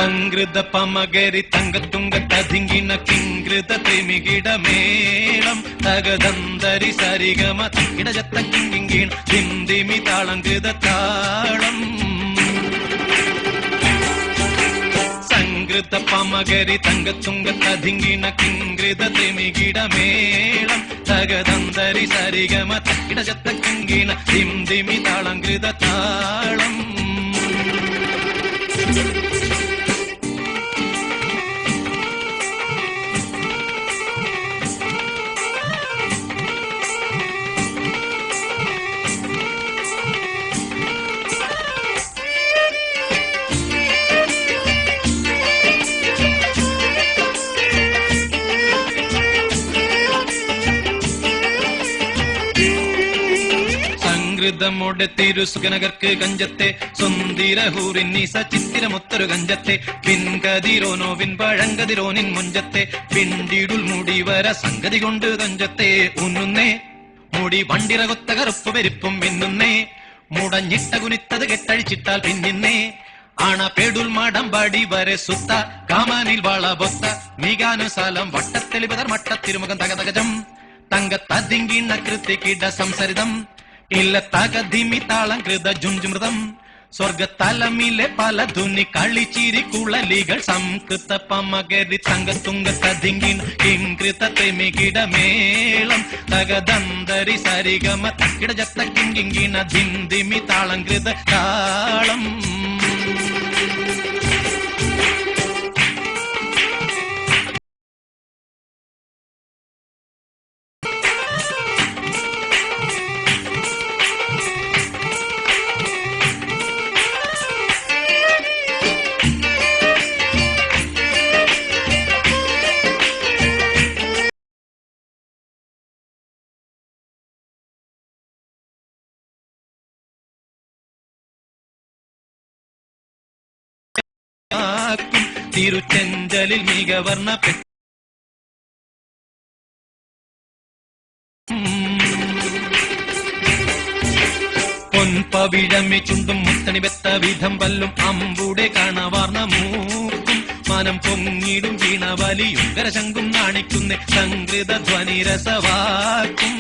സംകൃത പമകരി തങ്കത്തുങ്ക തതിങ്കിണ കിങ്കൃത ത്രിമികിടമേളം തകതന്തരി സരിഗമ ഇടജത്ത കിങ്കിണ ഹിന്ദിമി താളങ്കൃത താളം സംകൃത പമകരി തങ്കത്തുങ്ക തതിങ്കിണ കിങ്കൃത ത്രിമികിടമേളം തകതന്തരി സരിഗമ ഇടജത്ത കിങ്കിണ ഹിന്ദിമി താളങ്കൃത താളം ോടെ തിരുസുഖനഗർക്ക് കഞ്ചത്തെ സുന്ദരഹൂറിന്നീസ ചിത്തിരമൊത്തൊരു കഞ്ചത്തെ പിൻകതിരോനോവിൻ പഴങ്കതിരോനിൻ മുഞ്ചത്തെ പിണ്ടിടുൽ മുടിവര സംഗതി കൊണ്ട് കഞ്ചത്തെ ഉന്നുന്നേ മുടി വണ്ടിറകൊത്ത കറുപ്പ് പെരുപ്പും മിന്നുന്നേ മുടഞ്ഞിട്ട കുനിത്തത് കെട്ടഴിച്ചിട്ടാൽ പിന്നിന്നേ ആണ പേടുൽ മാടം പാടി വരെ സുത്ത കാമാനിൽ വാള ബൊത്ത മീകാനുസാലം വട്ടത്തെളിപതർ മട്ടത്തിരുമുഖം തകതകജം തങ്കത്തതിങ്കിണ കൃത്തിക്കിട സംസരിതം ഇല്ല തകധിമി താളം കൃത ജുഞ്ചുമൃതം സ്വർഗത്തലമിലെ പല ധുനി കളിച്ചിരി കുളലികൾ സംകൃത പമകരി തങ്കത്തുങ്ക തതിങ്കിണ കിങ്കൃത ത്രിമികിടമേളം തകതന്തരി സരിഗമ ഇടജത്ത കിങ്കിണ ധിന്ദിമി താളം കൃത താളം തിരുച്ചെഞ്ചലിൽ മികവർണ്ണ പൊൻപവിഴമി ചുണ്ടും മുത്തണി വെത്ത വിധം വല്ലും അമ്പൂടെ കാണവാർന്ന മൂക്കും മനം പൊങ്ങിടും വീണ വലിയും കരശങ്കും നാണിക്കുന്നേ സംകൃത ധ്വനിരസവാക്കും